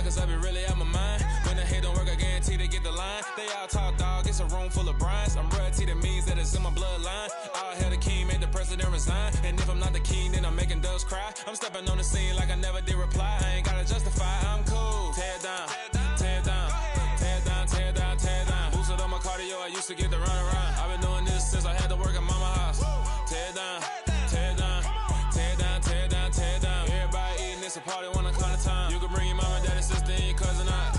cause I be really out my mind. When the hate don't work, I guarantee to get the line. They all talk, dog, it's a room full of Bryans. I'm royalty, that means that it's in my bloodline. All hell the king, made the president resign. And if I'm not the king, then I'm making doves cry. I'm stepping on the scene like I never did reply. I ain't gotta justify, I'm cool. Tear down, tear down, tear down, tear down, tear down. Boosted on my cardio, I used to get the run around. I've been doing this since I had to work at mama house. Tear down, tear down, tear down, tear down, tear down. Everybody eating, it's a party when I count of time. You can bring your mama, daddy, sister, and your cousin out.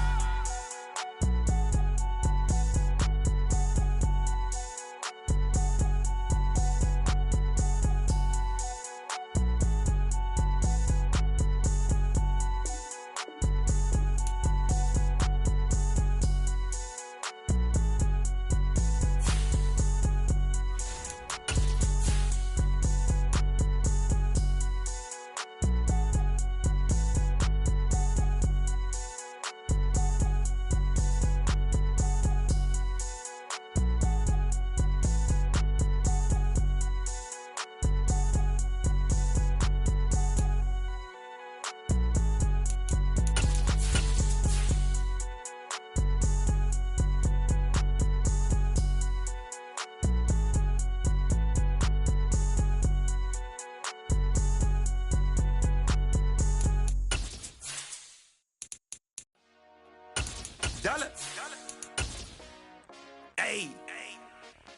Hey,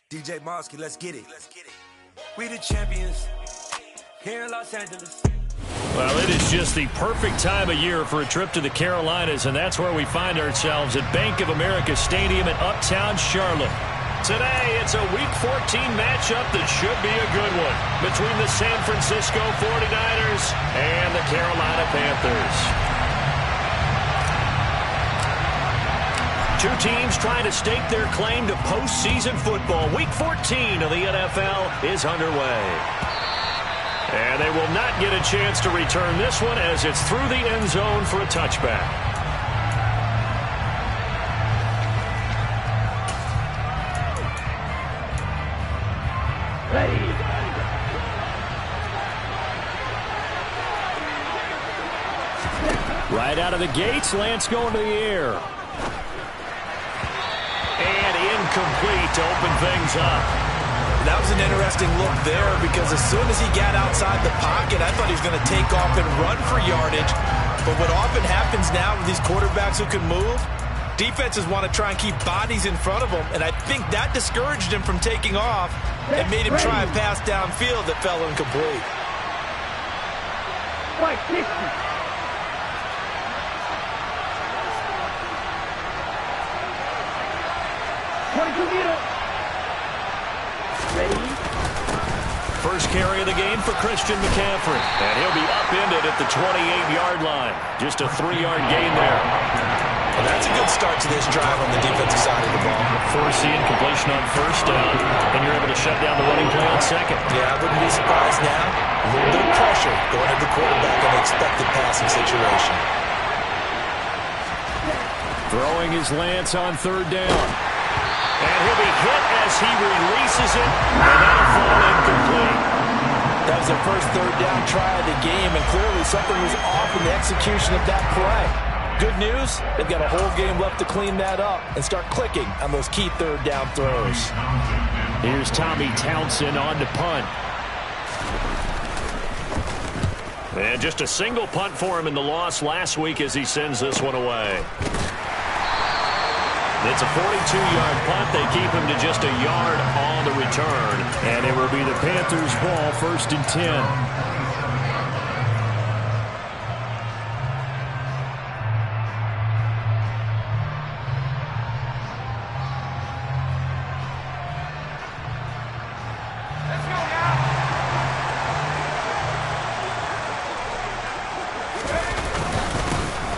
DJ Mosky, let's get it. We the champions here in Los Angeles. Well, it is just the perfect time of year for a trip to the Carolinas, and that's where we find ourselves at Bank of America Stadium in Uptown Charlotte. Today, it's a Week 14 matchup that should be a good one between the San Francisco 49ers and the Carolina Panthers. Two teams trying to stake their claim to postseason football. Week 14 of the NFL is underway. And they will not get a chance to return this one as it's through the end zone for a touchback. Ready. Right out of the gates, Lance going to the air. And incomplete to open things up. That was an interesting look there because as soon as he got outside the pocket, I thought he was going to take off and run for yardage. But what often happens now with these quarterbacks who can move, defenses want to try and keep bodies in front of them, and I think that discouraged him from taking off and made him try and pass downfield that fell incomplete. Right, 60. First carry of the game for Christian McCaffrey. And he'll be upended at the 28-yard line. Just a 3-yard gain there. And that's a good start to this drive on the defensive side of the ball. Forcing completion on first down. And you're able to shut down the running play on second. Yeah, I wouldn't be surprised now. A little bit of pressure going at the quarterback in an expected passing situation. Throwing his Lance on third down. And he'll be hit as he releases it, and that'll fall incomplete. That was their first third down try of the game, and clearly something was off in the execution of that play. Good news, they've got a whole game left to clean that up and start clicking on those key third down throws. Here's Tommy Townsend on to punt. And just a single punt for him in the loss last week as he sends this one away. It's a 42-yard punt. They keep him to just a yard on the return. And it will be the Panthers' ball, 1st and 10.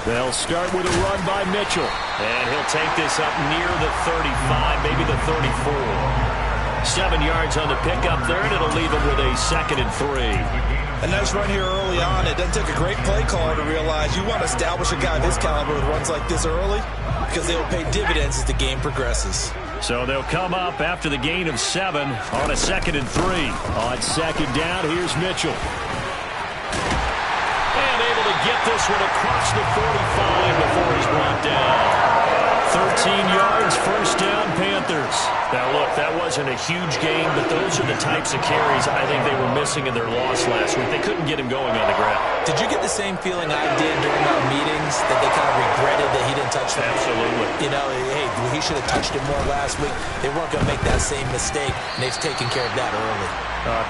They'll start with a run by Mitchell. And he'll take this up near the 35, maybe the 34. 7 yards on the pickup there, and it'll leave him with a 2nd and 3. A nice run here early on. It doesn't take a great play caller to realize you want to establish a guy of his caliber with runs like this early because they will pay dividends as the game progresses. So they'll come up after the gain of 7 on a 2nd and 3. On 2nd down, here's Mitchell. And able to get this one across the 45 before he's brought down. 13 yards, first down, Panthers. Now, look, that wasn't a huge game, but those are the types of carries I think they were missing in their loss last week. They couldn't get him going on the ground. Did you get the same feeling I did during our meetings, that they kind of regretted that he didn't touch them? Absolutely. You know, hey, he should have touched it more last week. They weren't going to make that same mistake, and they've taken care of that early.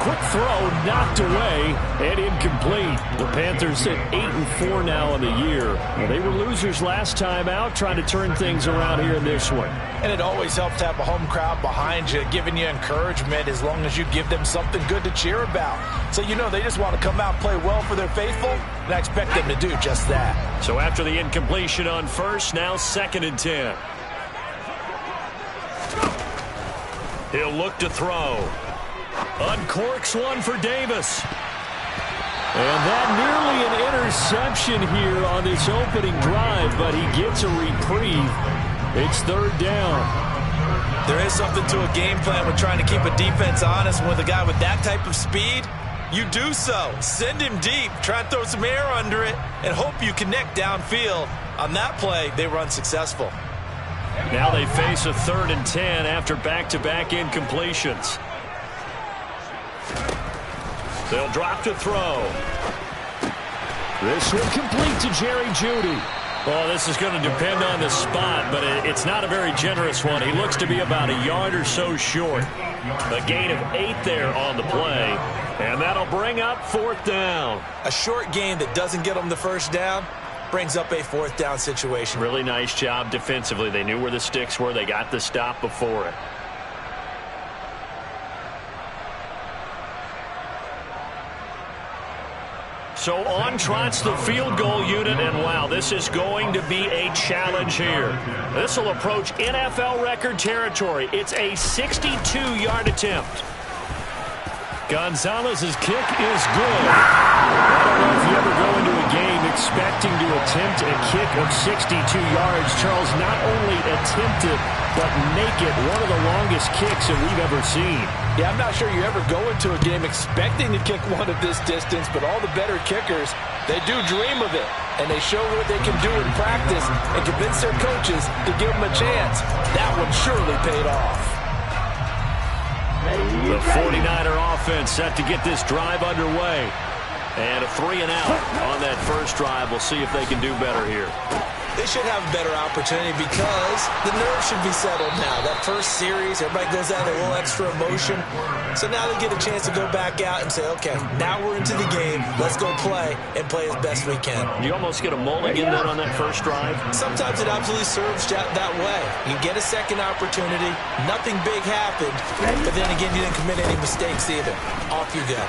Quick throw, knocked away, and incomplete. The Panthers sit 8-4 now on the year. Well, they were losers last time out, trying to turn things around here in this one. And it always helps to have a home crowd behind you, giving you encouragement as long as you give them something good to cheer about. So, you know, they just want to come out and play well for their faithful, and I expect them to do just that. So after the incompletion on first, now 2nd and 10. He'll look to throw. Uncorks one for Davis. And that nearly an interception here on this opening drive, but he gets a reprieve. It's 3rd down. There is something to a game plan with trying to keep a defense honest. With a guy with that type of speed, you do so. Send him deep. Try and throw some air under it and hope you connect downfield. On that play, they were unsuccessful. Now they face a 3rd and 10 after back-to-back incompletions. They'll drop to throw. This one complete to Jerry Jeudy. Well, this is going to depend on the spot, but it's not a very generous one. He looks to be about a yard or so short. A gain of 8 there on the play, and that'll bring up 4th down. A short gain that doesn't get them the first down brings up a 4th down situation. Really nice job defensively. They knew where the sticks were. They got the stop before it. So on trots the field goal unit, and wow, this is going to be a challenge here. This will approach NFL record territory. It's a 62-yard attempt. Gonzalez's kick is good. I don't know if you ever go into a game expecting to attempt a kick of 62 yards. Charles, not only attempt it, but make it one of the longest kicks that we've ever seen. Yeah, I'm not sure you ever go into a game expecting to kick one of this distance, but all the better kickers, they do dream of it, and they show what they can do in practice and convince their coaches to give them a chance. That one surely paid off. The 49er offense set to get this drive underway. And a 3-and-out on that first drive. We'll see if they can do better here. They should have a better opportunity because the nerves should be settled now. That first series, everybody goes out with a little extra emotion. So now they get a chance to go back out and say, okay, now we're into the game. Let's go play and play as best we can. You almost get a mulligan then on that first drive? Sometimes it absolutely serves that way. You get a second opportunity. Nothing big happened. But then again, you didn't commit any mistakes either. Off you go.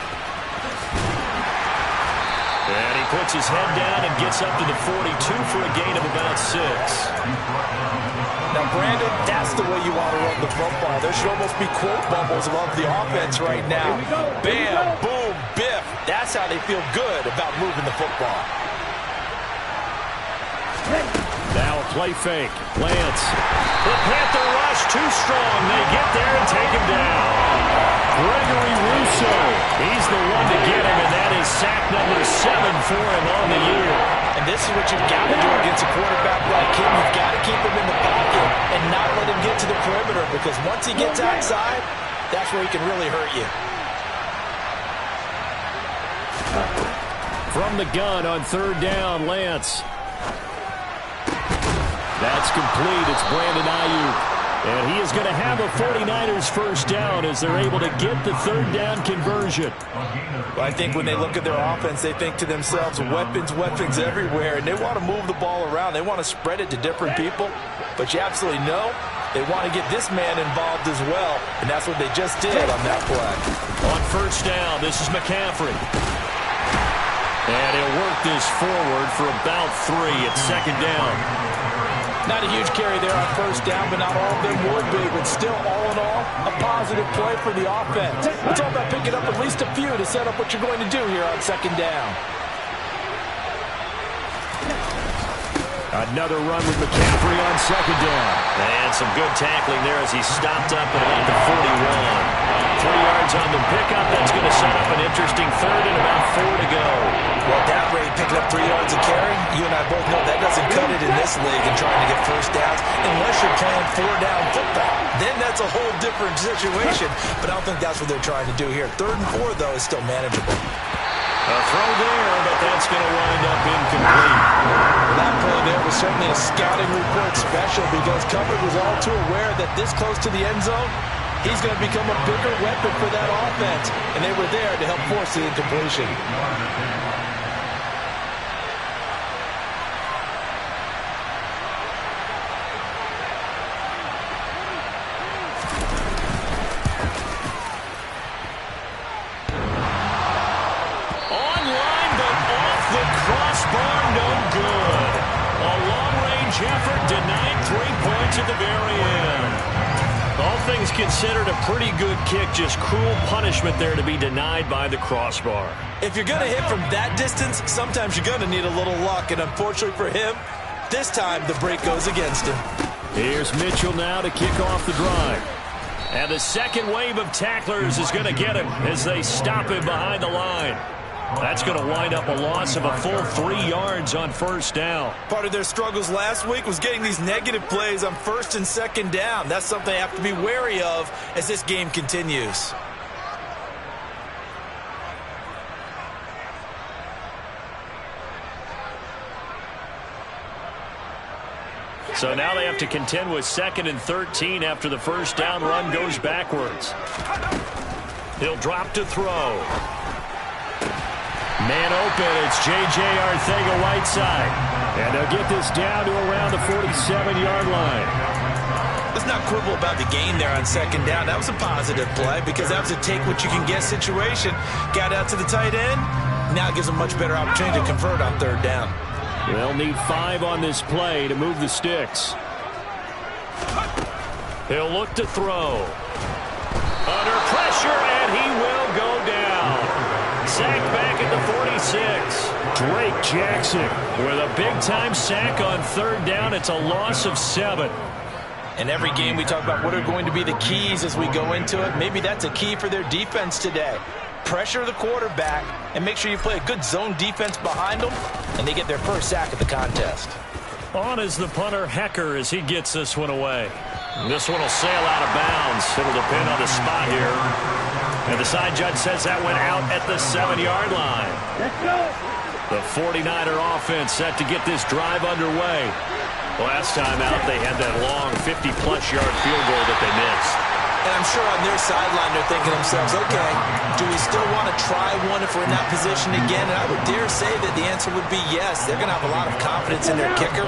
And he puts his head down and gets up to the 42 for a gain of about 6. Now, Brandon, that's the way you want to run the football. There should almost be quote bubbles above the offense right now. Bam, boom, biff. That's how they feel good about moving the football. Now a play fake. Lance. The Panther rush too strong. They get there and take him down. Gregory Rousseau. He's the one to get him, and that is sack number 7 for him on the year. And this is what you've got to do against a quarterback like him. You've got to keep him in the pocket and not let him get to the perimeter, because once he gets outside, that's where he can really hurt you. From the gun on 3rd down, Lance. That's complete. It's Brandon Ayuk. And he is going to have a 49ers first down as they're able to get the 3rd down conversion. Well, I think when they look at their offense, they think to themselves, weapons, weapons everywhere, and they want to move the ball around. They want to spread it to different people. But you absolutely know they want to get this man involved as well, and that's what they just did on that play. On first down, this is McCaffrey. And he'll work this forward for about 3 at 2nd down. Not a huge carry there on first down, but not all of them were big. But still, all in all, a positive play for the offense. It's all about picking up at least a few to set up what you're going to do here on 2nd down. Another run with McCaffrey on 2nd down. And some good tackling there as he stopped up at about the 41. 3 yards on the pickup. That's going to set up an interesting 3rd and about 4 to go. Well, at that rate, picking up 3 yards a carry, you and I both know that doesn't cut it in this league and trying to get first downs unless you're playing four-down football. Then that's a whole different situation, but I don't think that's what they're trying to do here. 3rd and 4, though, is still manageable. A throw there, but that's going to wind up incomplete. That play there was certainly a scouting report special because Cover was all too aware that this close to the end zone, he's going to become a bigger weapon for that offense, and they were there to help force the incompletion. Effort denied 3 points at the very end. All things considered, a pretty good kick, just cruel punishment there to be denied by the crossbar. If you're going to hit from that distance, sometimes you're going to need a little luck, and unfortunately for him, this time the break goes against him. Here's Mitchell now to kick off the drive. And the second wave of tacklers is going to get him as they stop him behind the line. That's going to wind up a loss of a full 3 yards on first down. Part of their struggles last week was getting these negative plays on 1st and 2nd down. That's something they have to be wary of as this game continues. So now they have to contend with 2nd and 13 after the first down run goes backwards. He'll drop to throw. Man open, it's J.J. Arcega-Whiteside. And they'll get this down to around the 47-yard line. Let's not quibble about the gain there on 2nd down. That was a positive play because that was a take-what-you-can-get situation. Got out to the tight end. Now it gives them a much better opportunity to convert on 3rd down. They'll need 5 on this play to move the sticks. He'll look to throw. Under pressure, and he will go down. Sacked back at the 46. Drake Jackson with a big-time sack on 3rd down. It's a loss of 7. In every game we talk about what are going to be the keys as we go into it. Maybe that's a key for their defense today. Pressure the quarterback and make sure you play a good zone defense behind them, and they get their first sack of the contest. On is the punter, Hecker, as he gets this one away. This one will sail out of bounds. It'll depend on the spot here. And the side judge says that went out at the 7-yard line. The 49er offense set to get this drive underway. Last time out, they had that long 50-plus yard field goal that they missed. And I'm sure on their sideline they're thinking to themselves, okay, do we still want to try one if we're in that position again? And I would dare say that the answer would be yes. They're going to have a lot of confidence in their kicker.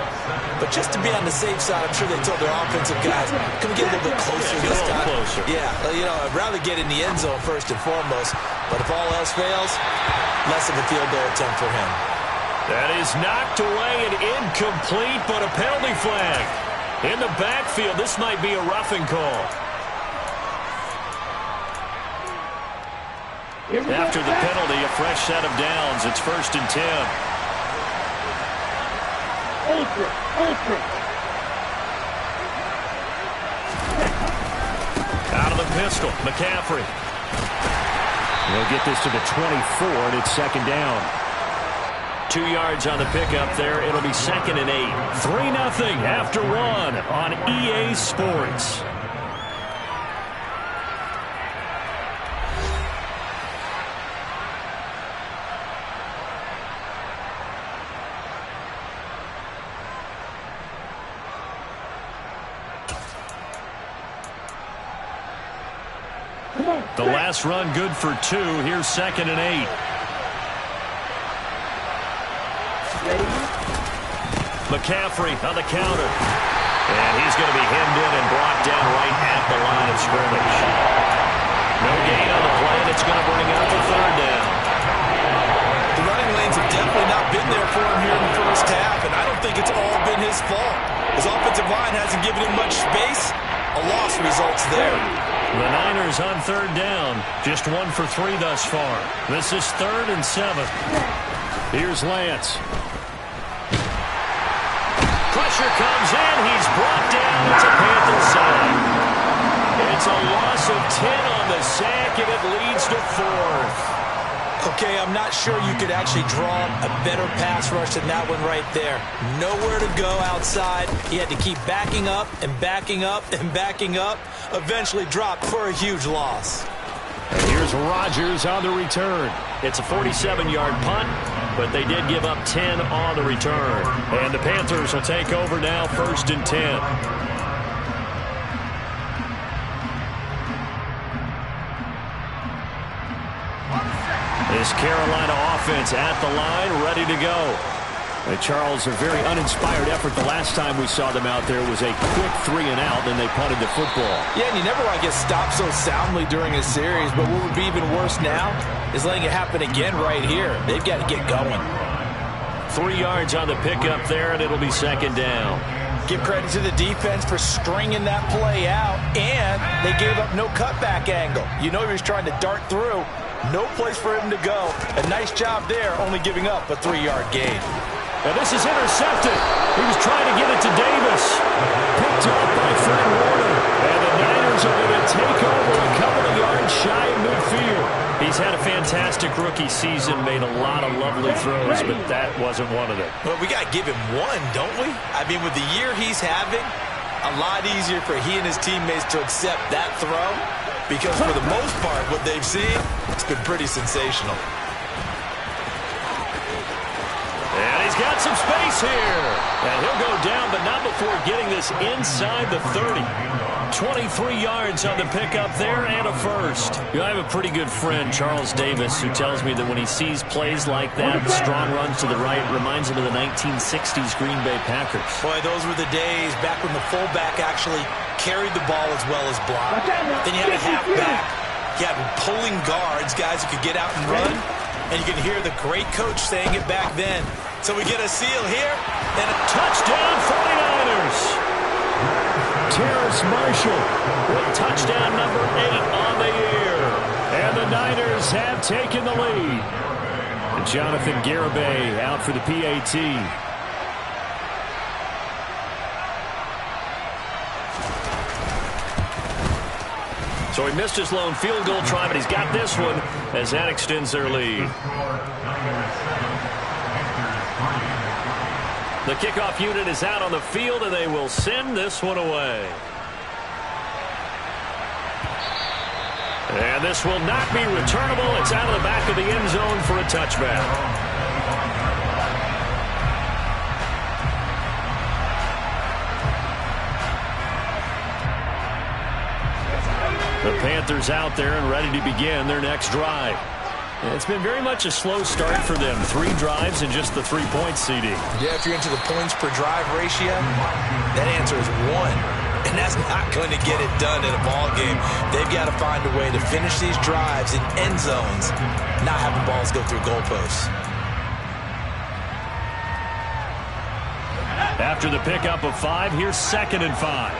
But just to be on the safe side, I'm sure they told their offensive guys, can we get a little bit closer this time? Closer. Yeah, you know, I'd rather get in the end zone first and foremost. But if all else fails, less of a field goal attempt for him. That is knocked away and incomplete, but a penalty flag. In the backfield, this might be a roughing call. After the penalty, a fresh set of downs. It's 1st and 10. Out of the pistol, McCaffrey. They'll get this to the 24, and it's 2nd down. 2 yards on the pickup there. It'll be 2nd and 8. 3-0 after 1 on EA Sports. The last run good for 2. Here's 2nd and 8. McCaffrey on the counter. And he's going to be hemmed in and brought down right at the line of scrimmage. No gain on the play, and it's going to bring out the 3rd down. The running lanes have definitely not been there for him here in the first half, and I don't think it's all been his fault. His offensive line hasn't given him much space. A loss results there. The Niners on 3rd down. Just 1 for 3 thus far. This is 3rd and 7. Here's Lance. Pressure comes in. He's brought down. It's a Panther sack. It's a loss of 10 on the sack, and it leads to 4th. Okay, I'm not sure you could actually draw a better pass rush than that one right there. Nowhere to go outside. He had to keep backing up and backing up and backing up. Eventually dropped for a huge loss. And here's Rodgers on the return. It's a 47-yard punt, but they did give up 10 on the return. And the Panthers will take over now, 1st and 10. This Carolina offense at the line, ready to go. And Charles, a very uninspired effort the last time we saw them out there was a quick 3-and-out, and they punted the football. Yeah, and you never want to get stopped so soundly during a series, but what would be even worse now is letting it happen again right here. They've got to get going. 3 yards on the pickup there, and it'll be 2nd down. Give credit to the defense for stringing that play out, and they gave up no cutback angle. You know he was trying to dart through. No place for him to go. A nice job there, only giving up a 3-yard gain. And this is intercepted. He was trying to get it to Davis. Picked up by Fred Warner. And the Niners are going to take over a couple of yards shy of midfield. He's had a fantastic rookie season, made a lot of lovely throws, but that wasn't one of them. Well, we got to give him one, don't we? I mean, with the year he's having, a lot easier for he and his teammates to accept that throw, because for the most part, what they've seen, it's been pretty sensational. And he's got some space here. And he'll go down, but not before getting this inside the 30. 23 yards on the pickup there and a first. You know, I have a pretty good friend, Charles Davis, who tells me that when he sees plays like that, strong runs to the right, reminds him of the 1960s Green Bay Packers. Boy, those were the days back when the fullback actually carried the ball as well as blocked. Then you had a halfback. You had pulling guards, guys who could get out and run. And you can hear the great coach saying it back then. So we get a seal here. And a touchdown 49ers. Terrace Marshall with touchdown number 8 on the year. And the Niners have taken the lead. And Jonathan Garibay out for the PAT. So he missed his lone field goal try, but he's got this one as that extends their lead. The kickoff unit is out on the field, and they will send this one away. And this will not be returnable. It's out of the back of the end zone for a touchback. The Panthers out there and ready to begin their next drive. It's been very much a slow start for them. 3 drives and just the 3 points, CD. Yeah, if you're into the points per drive ratio, that answer is 1. And that's not going to get it done in a ball game. They've got to find a way to finish these drives in end zones, not having balls go through goalposts. After the pickup of 5, here's 2nd and 5.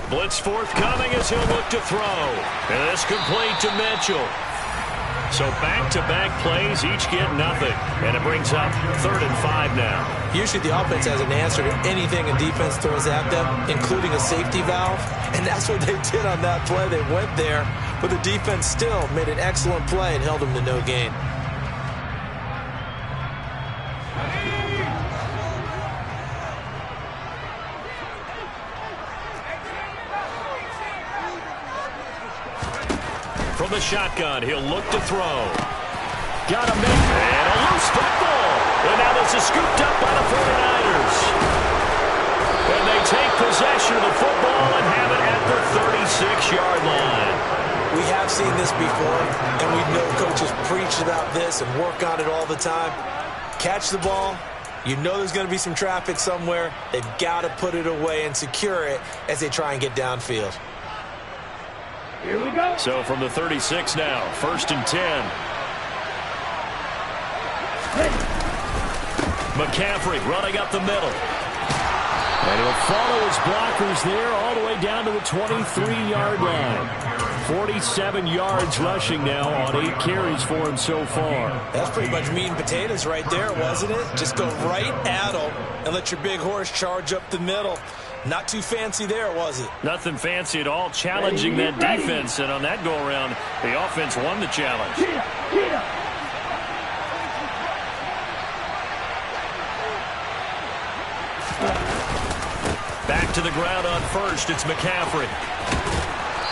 Blitz forthcoming as he'll look to throw. And this complete to Mitchell. So back-to-back plays, each get nothing. And it brings up 3rd and 5 now. Usually the offense has an answer to anything a defense throws at them, including a safety valve. And that's what they did on that play. They went there, but the defense still made an excellent play and held them to no gain. From the shotgun, he'll look to throw. Got him in, and a loose football. And now this is scooped up by the 49ers. And they take possession of the football and have it at the 36-yard line. We have seen this before, and we know coaches preach about this and work on it all the time. Catch the ball. You know there's going to be some traffic somewhere. They've got to put it away and secure it as they try and get downfield. Here we go. So from the 36 now, 1st and 10. McCaffrey running up the middle. And he'll follow his blockers there all the way down to the 23-yard line. 47 yards rushing now on 8 carries for him so far. That's pretty much meat and potatoes right there, wasn't it? Just go right at him and let your big horse charge up the middle. Not too fancy there, was it? Nothing fancy at all, challenging that defense. And on that go-around, the offense won the challenge. Back to the ground on first. It's McCaffrey.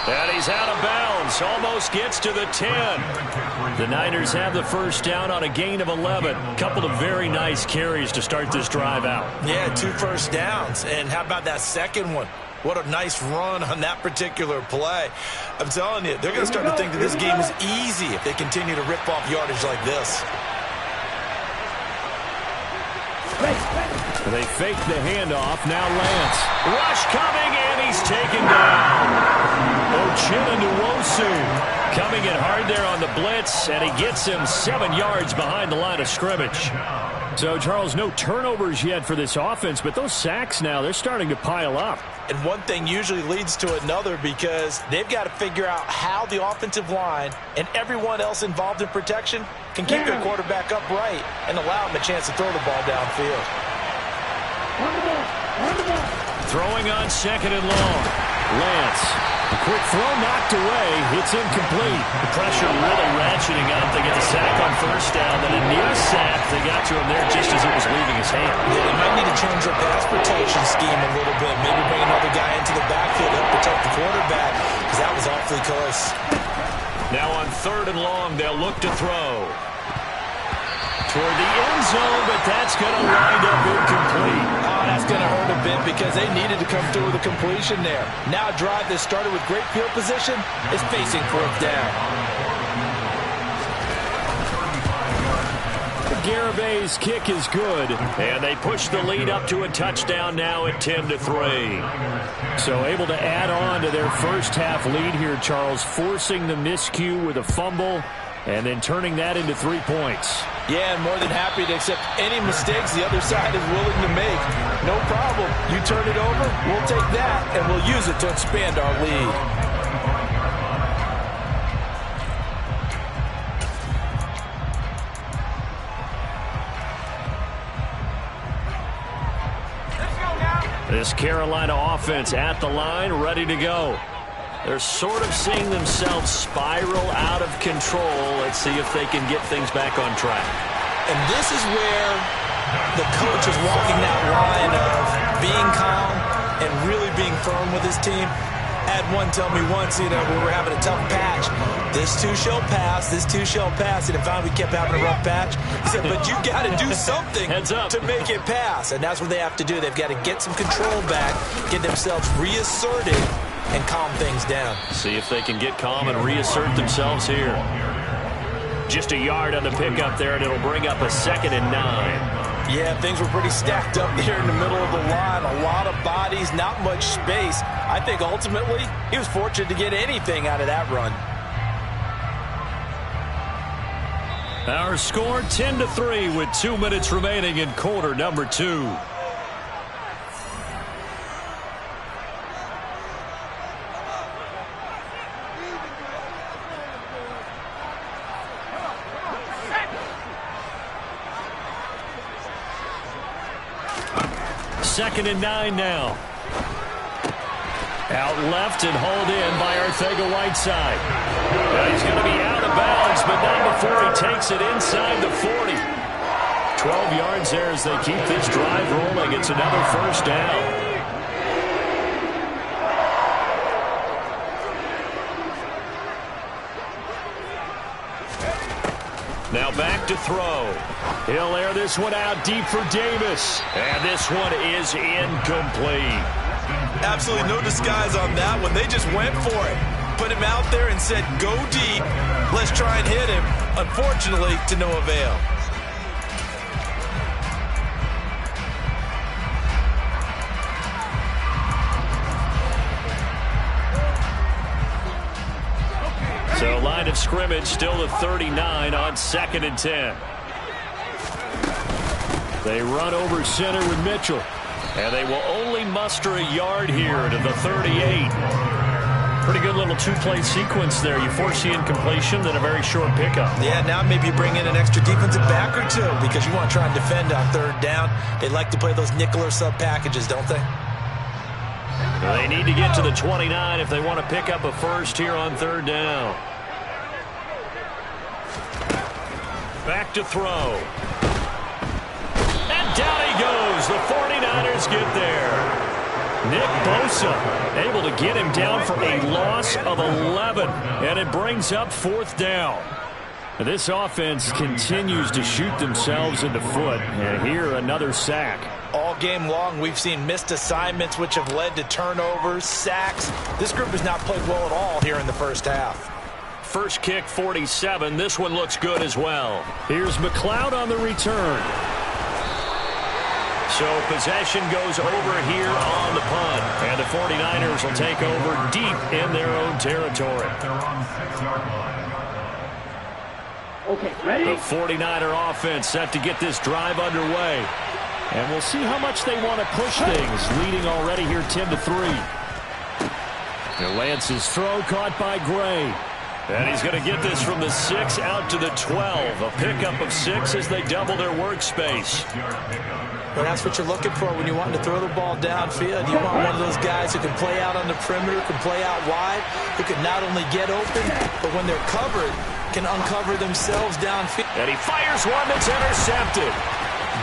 And he's out of bounds. Almost gets to the 10. The Niners have the first down on a gain of 11. Couple of very nice carries to start this drive out. Yeah, 2 first downs. And how about that second one? What a nice run on that particular play. I'm telling you, they're going to start to think that this game is easy if they continue to rip off yardage like this. They fake the handoff. Now Lance. Rush coming, and he's taken down. Uchenna coming in hard there on the blitz, and he gets him 7 yards behind the line of scrimmage. So, Charles, no turnovers yet for this offense, but those sacks now, they're starting to pile up. And one thing usually leads to another because they've got to figure out how the offensive line and everyone else involved in protection can keep their quarterback upright and allow him a chance to throw the ball downfield. Throwing on second and long. Lance. A quick throw knocked away. It's incomplete. The pressure really ratcheting up. They get the sack on first down. Then a near sack. They got to him there just as it was leaving his hand. Yeah, they might need to change their pass protection scheme a little bit. Maybe bring another guy into the backfield to protect the quarterback because that was awfully close. Now on third and long, they'll look to throw. Toward the end zone, but that's going to wind up incomplete. Oh, that's going to hurt a bit because they needed to come through with a completion there. Now a drive that started with great field position is facing fourth down. Garabay's kick is good, and they push the lead up to a touchdown now at 10-3. So able to add on to their first half lead here, Charles, forcing the miscue with a fumble and then turning that into 3 points. Yeah, and more than happy to accept any mistakes the other side is willing to make. No problem. You turn it over, we'll take that, and we'll use it to expand our lead. This Carolina offense at the line, ready to go. They're sort of seeing themselves spiral out of control. Let's see if they can get things back on track. And this is where the coach is walking that line of being calm and really being firm with his team. I had one tell me once, when we were having a tough patch, this too shall pass, this too shall pass. And finally we kept having a rough patch. He said, but you got to do something to make it pass. And that's what they have to do. They've got to get some control back, get themselves reasserted, and calm things down. See if they can get calm and reassert themselves here. Just a yard on the pickup there, and it'll bring up a 2nd and 9. Yeah, things were pretty stacked up there in the middle of the line. A lot of bodies, not much space. I think ultimately he was fortunate to get anything out of that run. Our score 10-3 with 2 minutes remaining in quarter number 2. Second and 9 now. Out left and hauled in by Arcega-Whiteside. Well, he's going to be out of bounds, but not before he takes it inside the 40. 12 yards there as they keep this drive rolling. It's another first down. Now back to throw. He'll air this one out deep for Davis. And this one is incomplete. Absolutely no disguise on that one. They just went for it. Put him out there and said, go deep. Let's try and hit him. Unfortunately, to no avail. So line of scrimmage still at 39 on 2nd and 10. They run over center with Mitchell. And they will only muster a yard here to the 38. Pretty good little two-play sequence there. You force the incompletion, then a very short pickup. Yeah, now maybe you bring in an extra defensive back or two because you want to try and defend on third down. They like to play those nickel or sub packages, don't they? They need to get to the 29 if they want to pick up a first here on third down. Back to throw. And down he goes. The 49ers get there. Nick Bosa able to get him down for a loss of 11. And it brings up fourth down. This offense continues to shoot themselves in the foot. And here another sack. All game long, we've seen missed assignments which have led to turnovers, sacks. This group has not played well at all here in the first half. First kick, 47. This one looks good as well. Here's McLeod on the return. So possession goes over here on the punt. And the 49ers will take over deep in their own territory. Okay, ready? The 49er offense set to get this drive underway. And we'll see how much they want to push things, leading already here 10-3. Lance's throw caught by Gray. And he's going to get this from the 6 out to the 12. A pickup of 6 as they double their workspace. Well, that's what you're looking for when you want to throw the ball downfield. You want one of those guys who can play out on the perimeter, can play out wide, who can not only get open, but when they're covered, can uncover themselves downfield. And he fires one that's intercepted.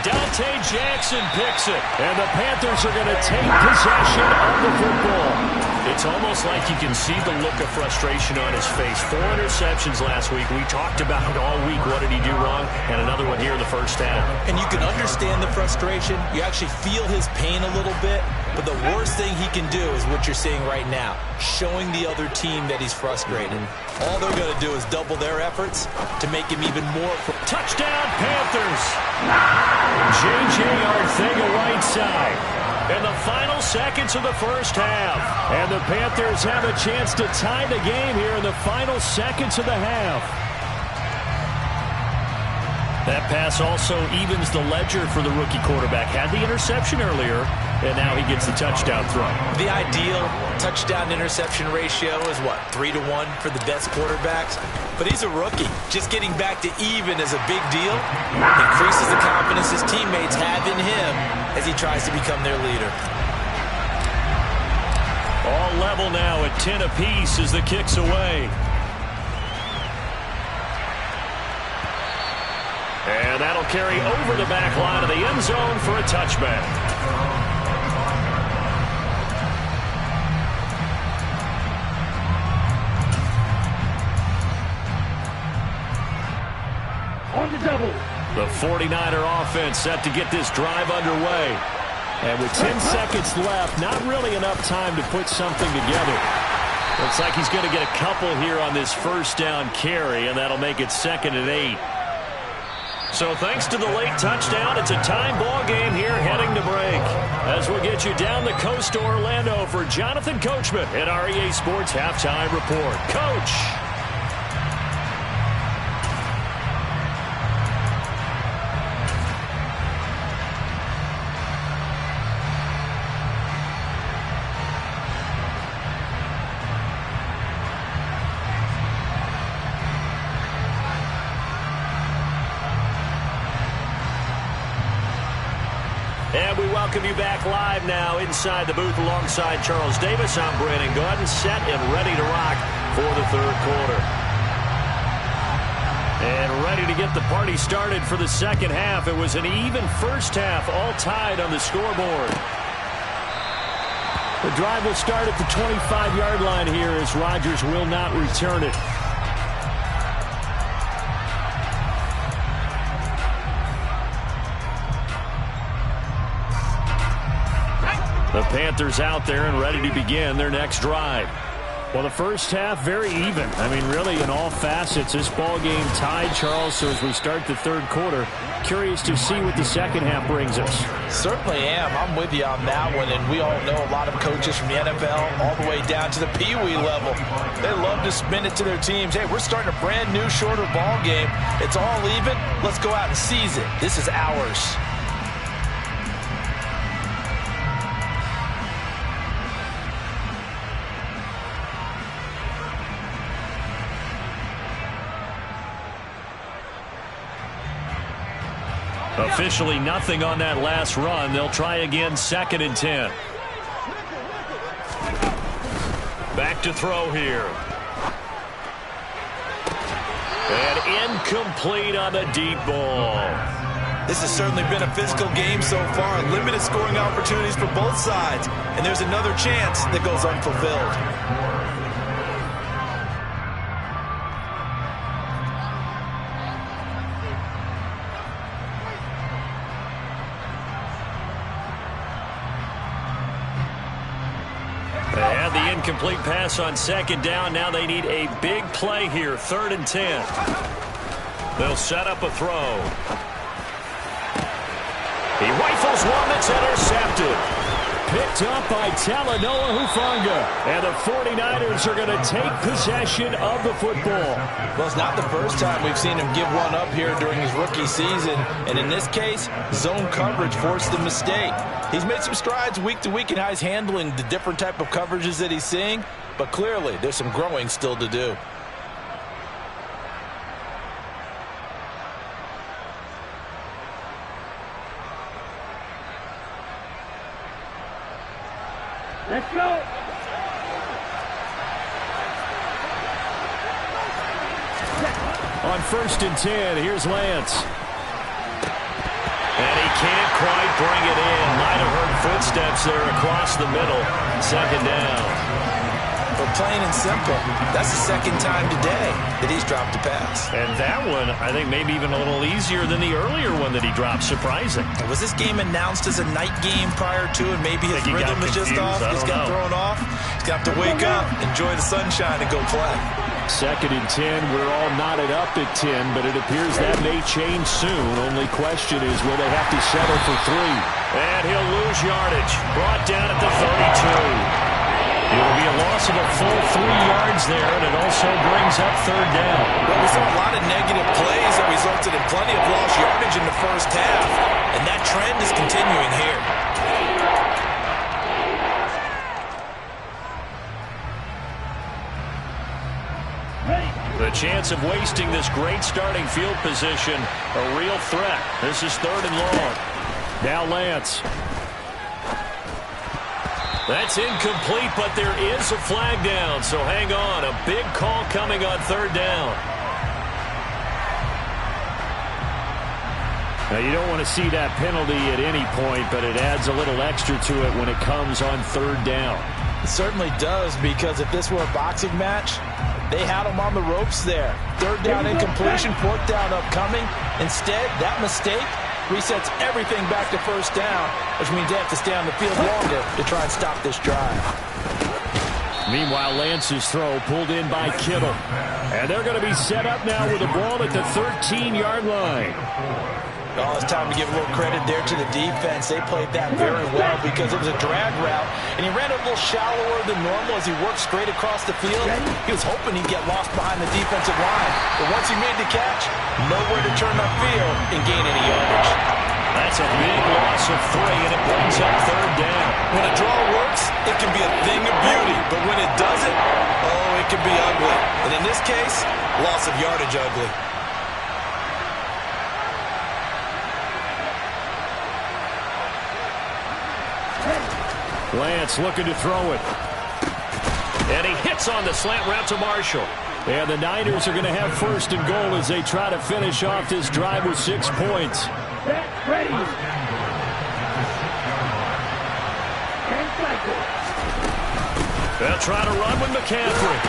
Dante Jackson picks it. And the Panthers are going to take possession of the football. It's almost like you can see the look of frustration on his face. 4 interceptions last week. We talked about it all week. What did he do wrong? And another one here in the first half. And you can understand the frustration. You actually feel his pain a little bit. But the worst thing he can do is what you're seeing right now, showing the other team that he's frustrated. All they're going to do is double their efforts to make him even more. Touchdown, Panthers. J.J. Arthega right side. In the final seconds of the first half. And the Panthers have a chance to tie the game here in the final seconds of the half. That pass also evens the ledger for the rookie quarterback. Had the interception earlier, and now he gets the touchdown throw. The ideal touchdown-interception ratio is, what, 3-1 for the best quarterbacks? But he's a rookie. Just getting back to even is a big deal. Increases the confidence his teammates have in him as he tries to become their leader. All level now at 10 apiece as the kick's away. And that'll carry over the back line of the end zone for a touchback. On the double. The 49er offense set to get this drive underway. And with 10 seconds left, not really enough time to put something together. Looks like he's going to get a couple here on this first down carry, and that'll make it 2nd and 8. So thanks to the late touchdown, it's a time ball game here heading to break. As we'll get you down the coast to Orlando for Jonathan Coachman at REA Sports Halftime Report. Coach! And we welcome you back live now inside the booth alongside Charles Davis. I'm Brandon Gaudin, set and ready to rock for the third quarter. And ready to get the party started for the second half. It was an even first half, all tied on the scoreboard. The drive will start at the 25-yard line here as Rodgers will not return it. The Panthers out there and ready to begin their next drive. Well, the first half, very even. I mean, really, in all facets, this ball game tied, Charles. So as we start the third quarter, curious to see what the second half brings us. Certainly am. I'm with you on that one. And we all know a lot of coaches from the NFL all the way down to the Pee Wee level. They love to spin it to their teams. Hey, we're starting a brand new, shorter ball game. It's all even. Let's go out and seize it. This is ours. Officially nothing on that last run. They'll try again, 2nd and 10. Back to throw here. And incomplete on the deep ball. This has certainly been a physical game so far. Limited scoring opportunities for both sides. And there's another chance that goes unfulfilled. They had the incomplete pass on second down. Now they need a big play here. 3rd and 10. They'll set up a throw. He rifles one that's intercepted. Picked up by Talanoa Hufanga. And the 49ers are going to take possession of the football. Well, it's not the first time we've seen him give one up here during his rookie season. And in this case, zone coverage forced the mistake. He's made some strides week to week in how he's handling the different type of coverages that he's seeing. But clearly, there's some growing still to do. Let's go. On 1st and 10, here's Lance. And he can't quite bring it in. Might have heard footsteps there across the middle. 2nd down. But plain and simple, that's the second time today that he's dropped a pass. And that one, I think, maybe even a little easier than the earlier one that he dropped. Surprising. Was this game announced as a night game prior to, and maybe his rhythm is just off? He's got thrown off. He's got to wake up, enjoy the sunshine, and go play. 2nd and 10. We're all knotted up at 10, but it appears that may change soon. Only question is, will they have to settle for 3? And he'll lose yardage. Brought down at the 32. It'll be a loss of a full 3 yards there, and it also brings up 3rd down. Well, we saw a lot of negative plays that resulted in plenty of lost yardage in the first half, and that trend is continuing here. The chance of wasting this great starting field position, a real threat. This is 3rd and long. Now Lance. That's incomplete, but there is a flag down, so hang on. A big call coming on 3rd down. Now, you don't want to see that penalty at any point, but it adds a little extra to it when it comes on 3rd down. It certainly does, because if this were a boxing match, they had him on the ropes there. 3rd down incompletion, 4th down upcoming. Instead, that mistake resets everything back to 1st down, which means they have to stay on the field longer to try and stop this drive. Meanwhile, Lance's throw pulled in by Kittle. And they're going to be set up now with the ball at the 13-yard line. Oh, it's time to give a little credit there to the defense. They played that very well because it was a drag route, and he ran a little shallower than normal as he worked straight across the field. He was hoping he'd get lost behind the defensive line, but once he made the catch, nowhere to turn upfield and gain any yardage. That's a big loss of 3, and it brings up 3rd down. When a draw works, it can be a thing of beauty, but when it doesn't, oh, it can be ugly. And in this case, loss of yardage ugly. Lance looking to throw it. And he hits on the slant route to Marshall. And the Niners are going to have 1st and goal as they try to finish off this drive with 6 points. Ready. They'll try to run with McCaffrey.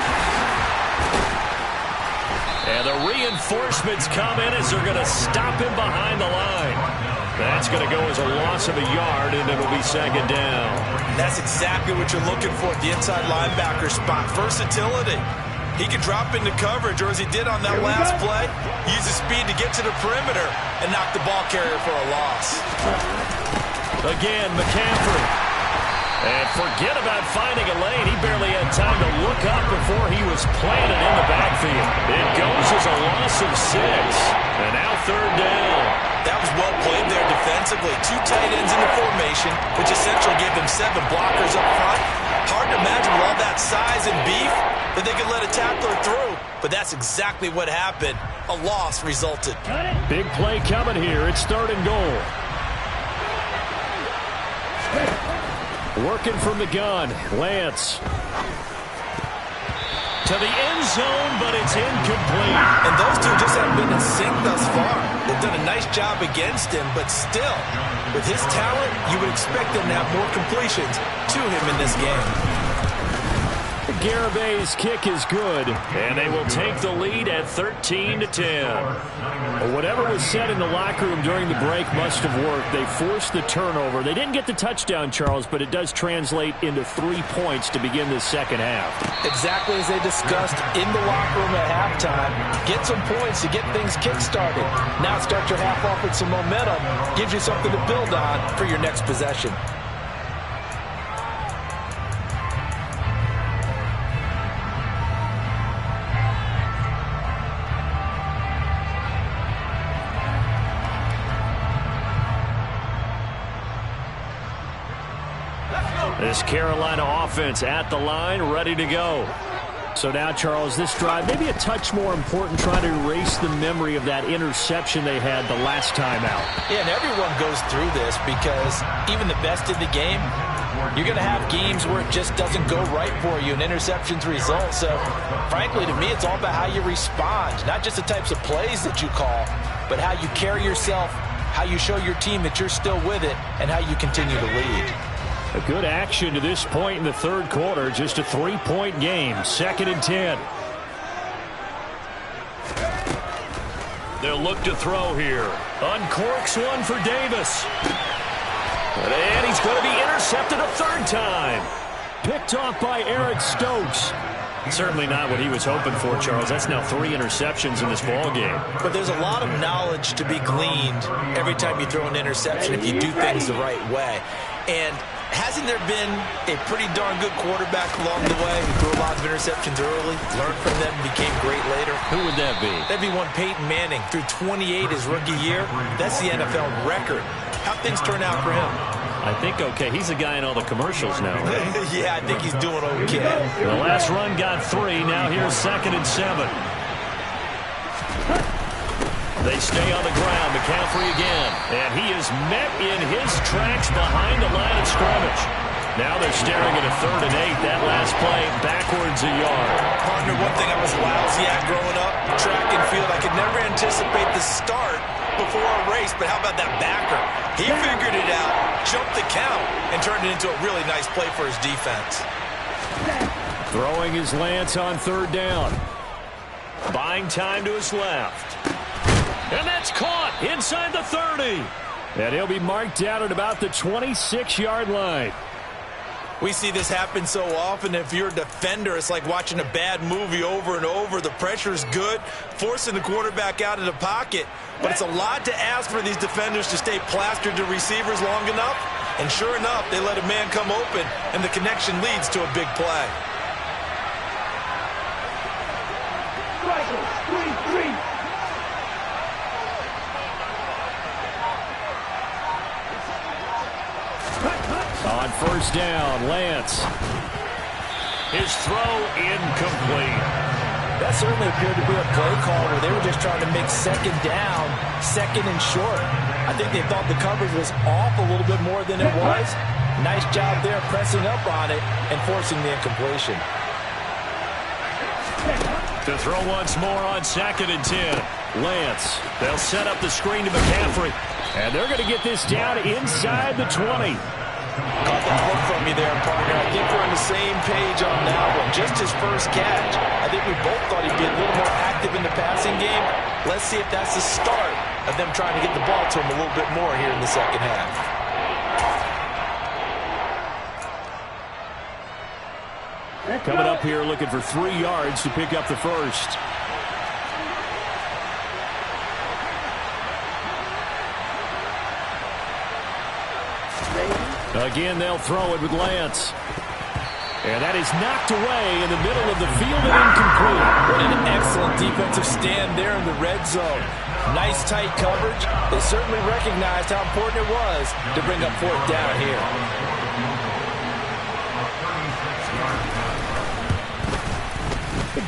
And the reinforcements come in as they're going to stop him behind the line. That's going to go as a loss of a yard, and it'll be 2nd down. That's exactly what you're looking for at the inside linebacker spot. Versatility. He can drop into coverage, or as he did on that last play, use his speed to get to the perimeter and knock the ball carrier for a loss. Again, McCaffrey. And forget about finding a lane. He barely had time to look up before he was planted in the backfield. It goes as a loss of 6. And now 3rd down. That was well played there defensively. 2 tight ends in the formation, which essentially gave them 7 blockers up front. Hard to imagine with all that size and beef that they could let a tackler through. But that's exactly what happened. A loss resulted. Big play coming here. It's 3rd and goal. Working from the gun, Lance. To the end zone, but it's incomplete. And those two just haven't been in sync thus far. They've done a nice job against him, but still, with his talent, you would expect them to have more completions to him in this game. Garabay's kick is good, and they will take the lead at 13-10. Well, whatever was said in the locker room during the break must have worked. They forced the turnover. They didn't get the touchdown, Charles, but it does translate into 3 points to begin the second half. Exactly as they discussed in the locker room at halftime. Get some points to get things kick-started. Now start your half off with some momentum. Gives you something to build on for your next possession. This Carolina offense at the line, ready to go. So now, Charles, this drive, maybe a touch more important, trying to erase the memory of that interception they had the last time out. Yeah, and everyone goes through this because even the best in the game, you're going to have games where it just doesn't go right for you, and interceptions result. So, frankly, to me, it's all about how you respond, not just the types of plays that you call, but how you carry yourself, how you show your team that you're still with it, and how you continue to lead. A good action to this point in the third quarter. Just a 3-point game. 2nd and 10. They'll look to throw here. Uncorks one for Davis. And he's going to be intercepted a third time. Picked off by Eric Stokes. Certainly not what he was hoping for, Charles. That's now 3 interceptions in this ballgame. But there's a lot of knowledge to be gleaned every time you throw an interception if you do things the right way. And hasn't there been a pretty darn good quarterback along the way who threw a lot of interceptions early, learned from them, became great later? Who would that be? That'd be one Peyton Manning. Threw 28 his rookie year. That's the NFL record. How'd things turn out for him? I think okay. He's a guy in all the commercials now, right? Yeah, I think he's doing okay. The last run got 3. Now here's 2nd and 7. They stay on the ground. McCaffrey again. And he is met in his tracks behind the line of scrimmage. Now they're staring at a 3rd and 8. That last play backwards a yard. Partner, one thing I was lousy at growing up, track and field, I could never anticipate the start before a race, but how about that backer? He figured it out, jumped the count, and turned it into a really nice play for his defense. Throwing his Lance on 3rd down. Buying time to his left. And that's caught inside the 30. And he'll be marked down at about the 26-yard line. We see this happen so often. If you're a defender, it's like watching a bad movie over and over. The pressure's good, forcing the quarterback out of the pocket. But it's a lot to ask for these defenders to stay plastered to receivers long enough. And sure enough, they let a man come open, and the connection leads to a big play. On 1st down, Lance. His throw incomplete. That certainly appeared to be a play call where they were just trying to make 2nd down, 2nd and short. I think they thought the coverage was off a little bit more than it was. Nice job there pressing up on it and forcing the incompletion. To throw once more on 2nd and 10. Lance. They'll set up the screen to McCaffrey. And they're going to get this down inside the 20. Caught that look from me there, partner. I think we're on the same page on that one. Just his first catch. I think we both thought he'd be a little more active in the passing game. Let's see if that's the start of them trying to get the ball to him a little bit more here in the second half. Coming up here looking for 3 yards to pick up the first. Again, they'll throw it with Lance. And that is knocked away in the middle of the field and incomplete. What an excellent defensive stand there in the red zone. Nice tight coverage. They certainly recognized how important it was to bring up 4th down here.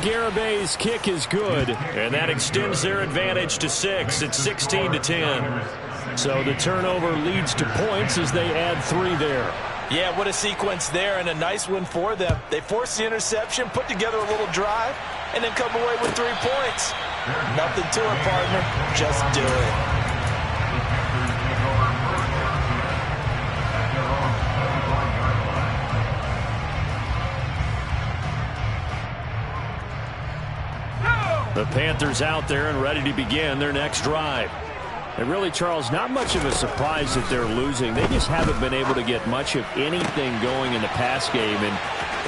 Garabay's kick is good, and that extends their advantage to 6. It's 16-10. So the turnover leads to points as they add 3 there. Yeah, what a sequence there, and a nice one for them. They forced the interception, put together a little drive, and then come away with 3 points. Nothing to it, partner. Just do it. The Panthers out there and ready to begin their next drive. And really, Charles, not much of a surprise that they're losing. They just haven't been able to get much of anything going in the pass game. And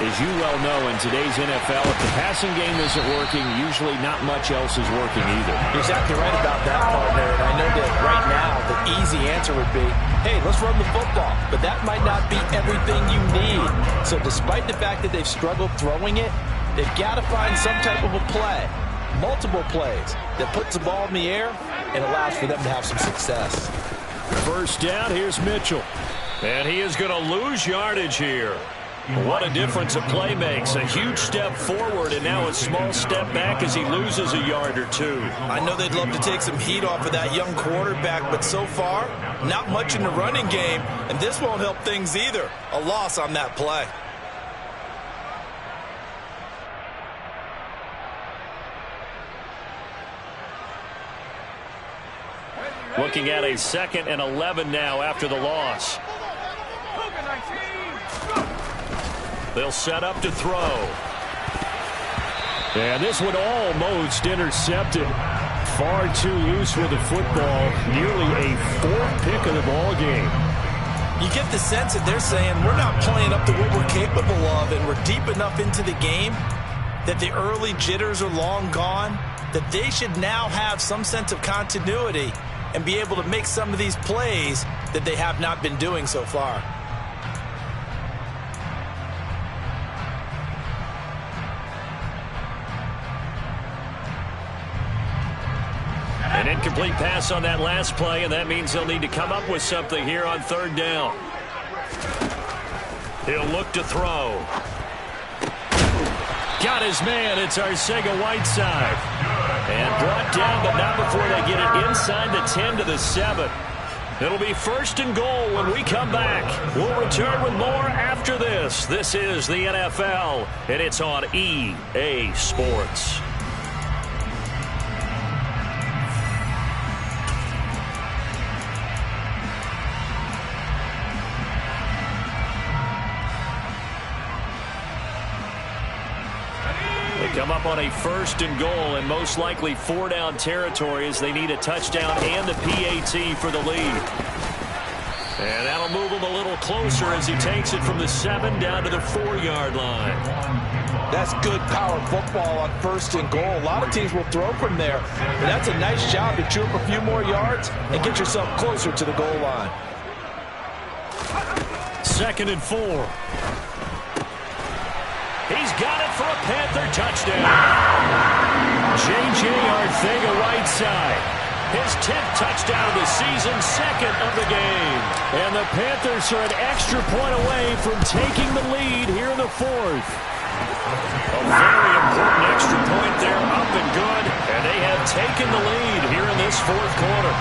as you well know, in today's NFL, if the passing game isn't working, usually not much else is working either. You're exactly right about that, partner. And I know that right now the easy answer would be, hey, let's run the football. But that might not be everything you need. So despite the fact that they've struggled throwing it, they've got to find some type of a play, multiple plays, that puts the ball in the air and allows for them to have some success. First down, here's Mitchell. And he is going to lose yardage here. What a difference a play makes. A huge step forward and now a small step back as he loses a yard or two. I know they'd love to take some heat off of that young quarterback, but so far, not much in the running game, and this won't help things either. A loss on that play. Looking at a 2nd and 11 now after the loss. They'll set up to throw. And this one almost intercepted. Far too loose with the football. Nearly a 4th pick of the ball game. You get the sense that they're saying we're not playing up to what we're capable of, and we're deep enough into the game that the early jitters are long gone, that they should now have some sense of continuity and be able to make some of these plays that they have not been doing so far. An incomplete pass on that last play, and that means they'll need to come up with something here on 3rd down. He'll look to throw. Got his man. It's Arcega-Whiteside. And brought down, but not before they get it inside the 10 to the 7. It'll be 1st and goal when we come back. We'll return with more after this. This is the NFL, and it's on EA Sports. Come up on a 1st and goal and most likely 4-down territory as they need a touchdown and the PAT for the lead. And that'll move him a little closer as he takes it from the 7 down to the 4-yard line. That's good power football on 1st and goal. A lot of teams will throw from there, but that's a nice job to chew up a few more yards and get yourself closer to the goal line. 2nd and 4. He's got it for a Panther touchdown. J.J. Arcega-Whiteside. His 10th touchdown of the season, 2nd of the game. And the Panthers are an extra point away from taking the lead here in the 4th. A very important extra point there, up and good. And they have taken the lead here in this 4th quarter.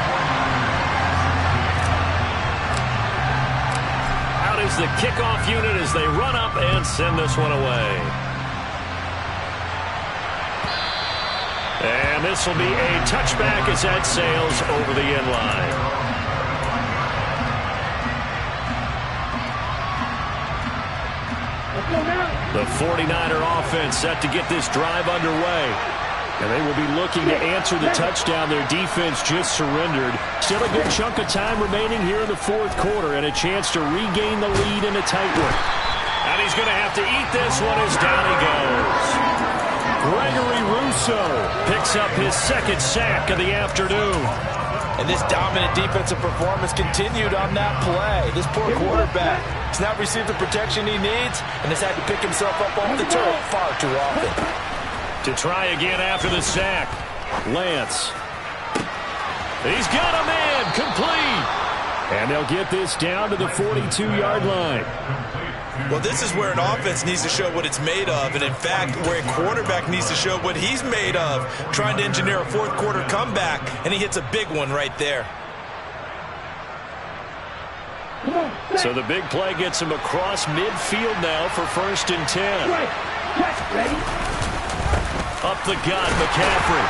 Is the kickoff unit as they run up and send this one away. And this will be a touchback as that sails over the end line. The 49er offense set to get this drive underway. And they will be looking to answer the touchdown their defense just surrendered. Still a good chunk of time remaining here in the 4th quarter and a chance to regain the lead in a tight one. And he's going to have to eat this one as down he goes. Gregory Rousseau picks up his 2nd sack of the afternoon. And this dominant defensive performance continued on that play. This poor quarterback has not received the protection he needs and has had to pick himself up off the turf far too often. To try again after the sack. Lance. He's got a man complete. And they'll get this down to the 42-yard line. Well, this is where an offense needs to show what it's made of. And, in fact, where a quarterback needs to show what he's made of, trying to engineer a 4th quarter comeback. And he hits a big one right there. So the big play gets him across midfield now for 1st and 10. Ready? Up the gut, McCaffrey.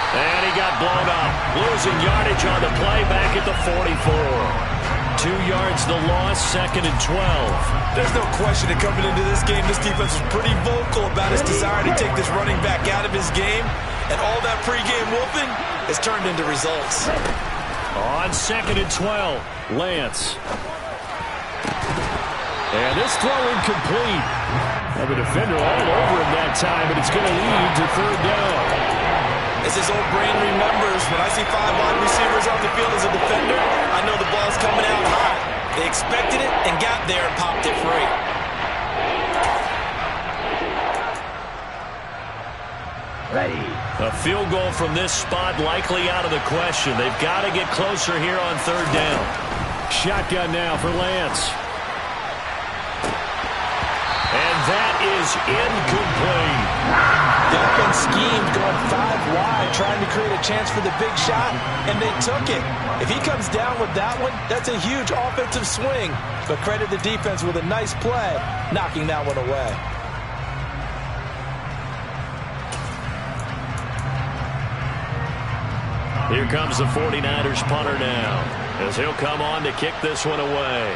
And he got blown up. Losing yardage on the play back at the 44. 2 yards the loss, 2nd and 12. There's no question that coming into this game, this defense was pretty vocal about its desire to take this running back out of his game. And all that pregame whooping has turned into results. On 2nd and 12, Lance. And this throw incomplete. Have a defender all over him that time, but it's going to lead to 3rd down. As his old brain remembers, when I see 5 wide receivers on the field as a defender, I know the ball's coming out hot. They expected it and got there and popped it free. Ready. A field goal from this spot likely out of the question. They've got to get closer here on 3rd down. Shotgun now for Lance. And that is incomplete. The offense schemed going 5 wide, trying to create a chance for the big shot, and they took it. If he comes down with that one, that's a huge offensive swing. But credit the defense with a nice play, knocking that one away. Here comes the 49ers punter now, as he'll come on to kick this one away.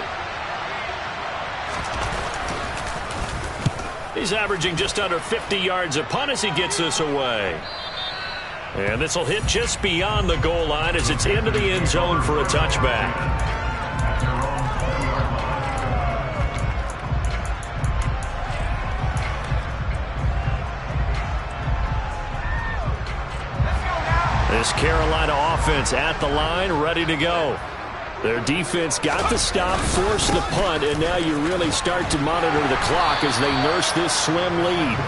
He's averaging just under 50 yards a punt as he gets this away. And this will hit just beyond the goal line as it's into the end zone for a touchback. This Carolina offense at the line, ready to go. Their defense got the stop, forced the punt, and now you really start to monitor the clock as they nurse this slim lead.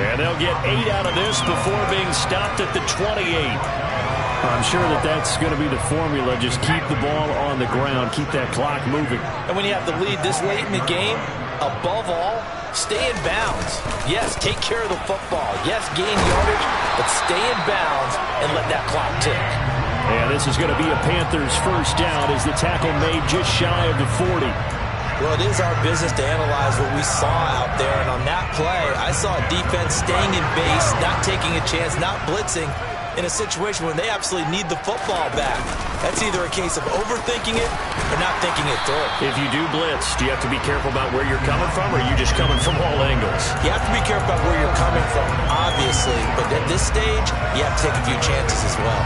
And they'll get 8 out of this before being stopped at the 28. I'm sure that that's going to be the formula. Just keep the ball on the ground, keep that clock moving. And when you have the lead this late in the game, above all, stay in bounds. Yes, take care of the football. Yes, gain yardage, but stay in bounds and let that clock tick. And this is going to be a Panthers first down as the tackle made just shy of the 40. Well, it is our business to analyze what we saw out there. And on that play, I saw a defense staying in base, not taking a chance, not blitzing in a situation when they absolutely need the football back. That's either a case of overthinking it or not thinking it through. If you do blitz, do you have to be careful about where you're coming from, or are you just coming from all angles? You have to be careful about where you're coming from, obviously. But at this stage, you have to take a few chances as well.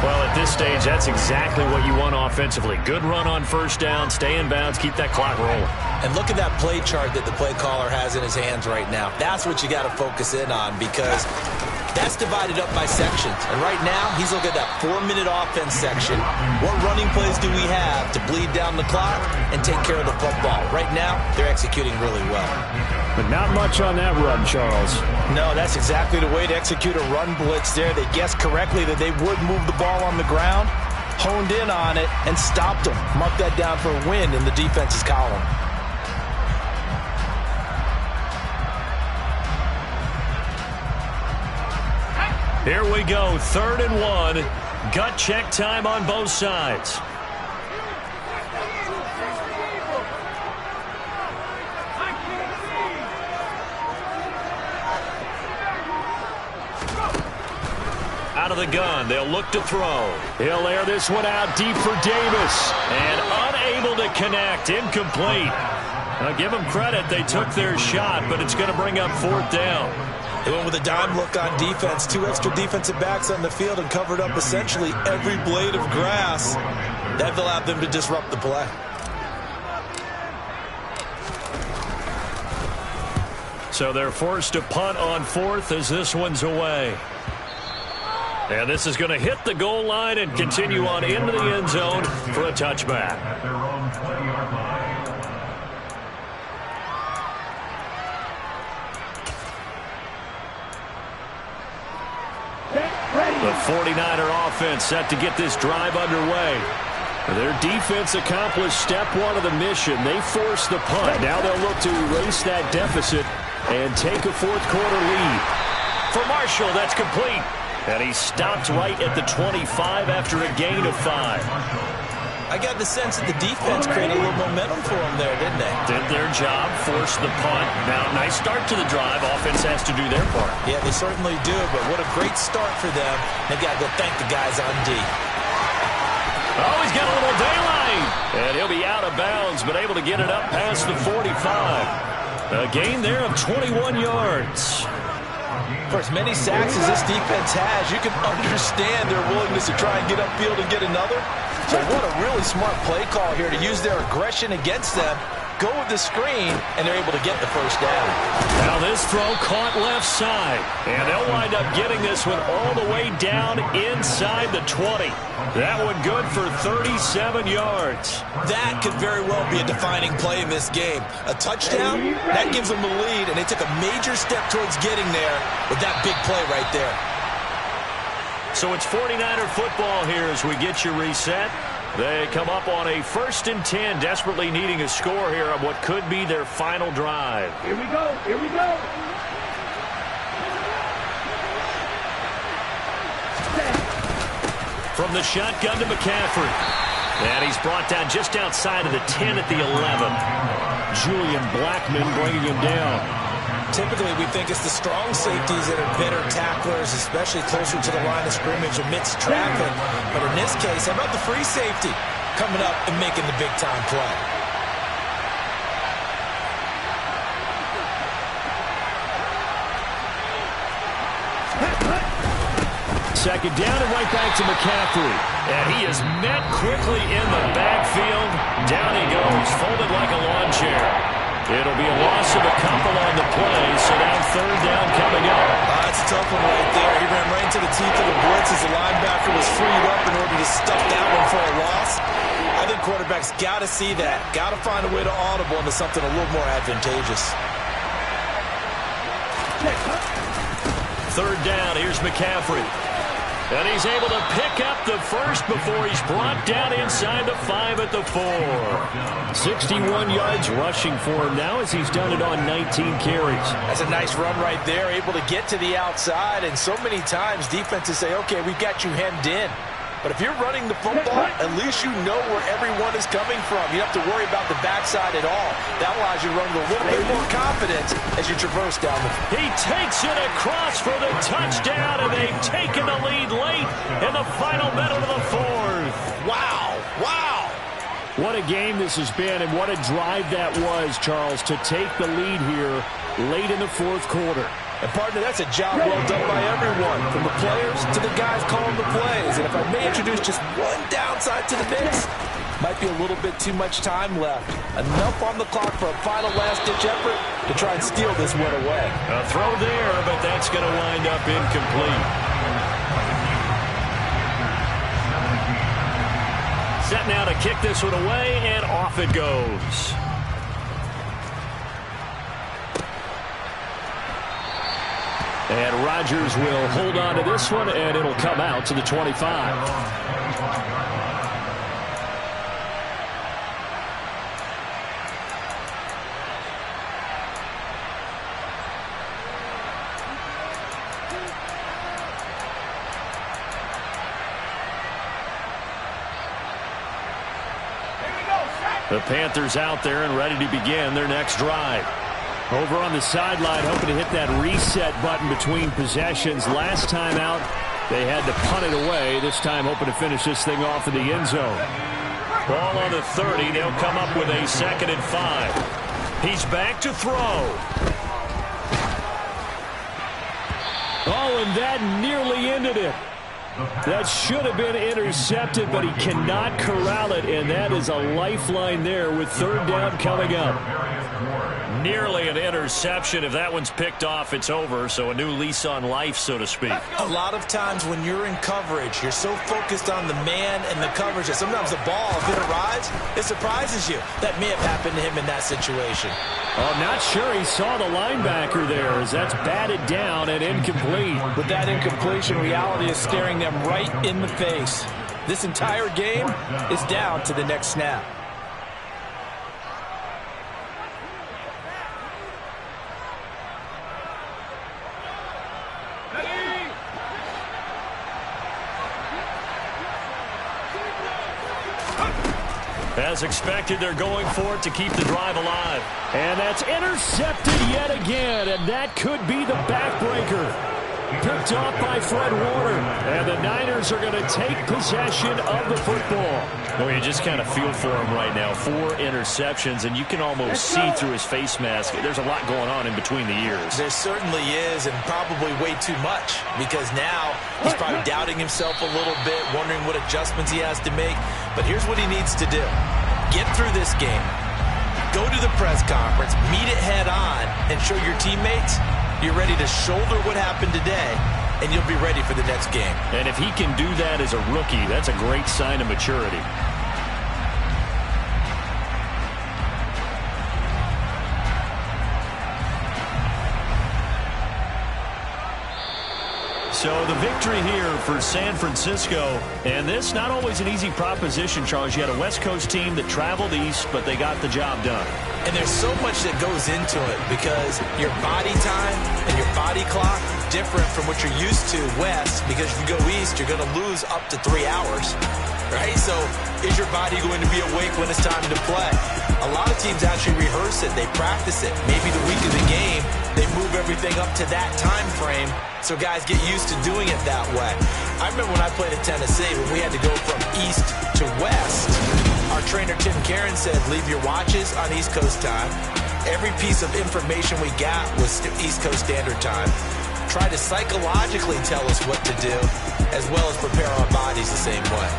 Well, at this stage, that's exactly what you want offensively. Good run on first down, stay in bounds, keep that clock rolling. And look at that play chart that the play caller has in his hands right now. That's what you got to focus in on, because that's divided up by sections. And right now, he's looking at that 4-minute offense section. What running plays do we have to bleed down the clock and take care of the football? Right now, they're executing really well. But not much on that run, Charles. No, that's exactly the way to execute a run blitz there. They guessed correctly that they would move the ball on the ground, honed in on it, and stopped them. Mark that down for a win in the defense's column. Here we go, 3rd and 1. Gut check time on both sides. Out of the gun, they'll look to throw. He'll air this one out deep for Davis. And unable to connect, incomplete. Now give them credit, they took their shot, but it's going to bring up 4th down. They went with a dime look on defense. 2 extra defensive backs on the field and covered up essentially every blade of grass. That allowed them to disrupt the play. So they're forced to punt on 4th as this one's away. And this is going to hit the goal line and continue on into the end zone for a touchback. The 49er offense set to get this drive underway. Their defense accomplished step 1 of the mission. They forced the punt. Now they'll look to erase that deficit and take a 4th quarter lead. For Marshall, that's complete. And he stopped right at the 25 after a gain of 5. I got the sense that the defense created a little momentum for them there, didn't they? Did their job, forced the punt. Now, nice start to the drive. Offense has to do their part. Yeah, they certainly do, but what a great start for them. They've got to go thank the guys on D. Oh, he's got a little daylight. And he'll be out of bounds, but able to get it up past the 45. A gain there of 21 yards. For as many sacks as this defense has, you can understand their willingness to try and get upfield and get another. So what a really smart play call here to use their aggression against them, go with the screen, and they're able to get the first down. Now this throw caught left side, and they'll wind up getting this one all the way down inside the 20. That one good for 37 yards. That could very well be a defining play in this game. A touchdown, that gives them the lead, and they took a major step towards getting there with that big play right there. So it's 49er football here as we get you reset. They come up on a 1st and 10, desperately needing a score here on what could be their final drive. Here we go. Here we go. From the shotgun to McCaffrey. And he's brought down just outside of the 10 at the 11. Julian Blackman bringing him down. Typically, we think it's the strong safeties that are better tacklers, especially closer to the line of scrimmage amidst traffic. But in this case, how about the free safety coming up and making the big-time play? Second down and right back to McCaffrey. And he is met quickly in the backfield. Down he goes, folded like a lawn chair. It'll be a loss of a couple on the play, so now 3rd down coming up. That's a tough one right there. He ran right into the teeth of the blitz as the linebacker was freed up in order to stuff that one for a loss. I think quarterbacks got to see that. Got to find a way to audible into something a little more advantageous. 3rd down, here's McCaffrey. And he's able to pick up the first before he's brought down inside the 5 at the 4. 61 yards rushing for him now as he's done it on 19 carries. That's a nice run right there, able to get to the outside. And so many times defenses say, okay, we've got you hemmed in. But if you're running the football, at least you know where everyone is coming from. You don't have to worry about the backside at all. That allows you to run with a little bit more confidence as you traverse down the field. He takes it across for the touchdown, and they've taken the lead late in the final minute of the 4th. Wow, wow. What a game this has been, and what a drive that was, Charles, to take the lead here late in the 4th quarter. And, partner, that's a job well done by everyone, from the players to the guys calling the plays. And if I may introduce just one downside to the mix, might be a little bit too much time left. Enough on the clock for a final last-ditch effort to try and steal this one away. A throw there, but that's going to wind up incomplete. Set now to kick this one away, and off it goes. And Rodgers will hold on to this one, and it'll come out to the 25. The Panthers out there and ready to begin their next drive. Over on the sideline, hoping to hit that reset button between possessions. Last time out, they had to punt it away. This time, hoping to finish this thing off in the end zone. Ball on the 30. They'll come up with a 2nd and 5. He's back to throw. Oh, and that nearly ended it. That should have been intercepted, but he cannot corral it, and that is a lifeline there with 3rd down coming up. Nearly an interception. If that one's picked off, it's over, so a new lease on life, so to speak. A lot of times when you're in coverage, you're so focused on the man and the coverage that sometimes the ball, if it arrives, it surprises you. That may have happened to him in that situation. Oh, I'm not sure he saw the linebacker there, as that's batted down and incomplete. With that incompletion, reality is staring them right in the face. This entire game is down to the next snap. As expected, they're going for it to keep the drive alive. And that's intercepted yet again, and that could be the backbreaker. Picked off by Fred Warner. And the Niners are going to take possession of the football. Well, you just kind of feel for him right now. 4 interceptions, and you can almost see through his face mask. There's a lot going on in between the ears. There certainly is, and probably way too much, because now he's probably doubting himself a little bit, wondering what adjustments he has to make. But here's what he needs to do. Get through this game. Go to the press conference, meet it head on, and show your teammates you're ready to shoulder what happened today, and you'll be ready for the next game. And if he can do that as a rookie, that's a great sign of maturity. So the victory here for San Francisco, and this not always an easy proposition, Charles. You had a West Coast team that traveled east, but they got the job done. And there's so much that goes into it because your body time and your body clock different from what you're used to west, because if you go east, you're going to lose up to 3 hours, right? So is your body going to be awake when it's time to play? A lot of teams actually rehearse it. They practice it. Maybe the week of the game, they move everything up to that time frame so guys get used to doing it that way. I remember when I played at Tennessee, when we had to go from east to west, our trainer Tim Karen said, leave your watches on East Coast time. Every piece of information we got was East Coast Standard Time. Try to psychologically tell us what to do, as well as prepare our bodies the same way.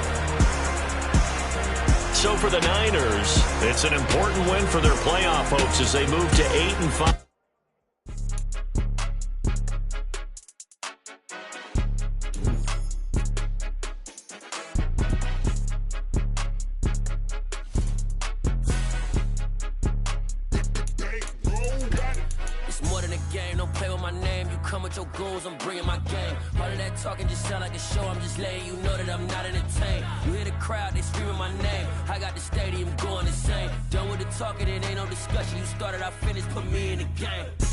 So for the Niners, it's an important win for their playoff hopes as they move to 8-5. Your goals, I'm bringing my game. All of that talking just sound like a show. I'm just letting you know that I'm not entertained. You hear the crowd, they screaming my name. I got the stadium going insane. Done with the talking, it ain't no discussion. You started, I finished, put me in the game.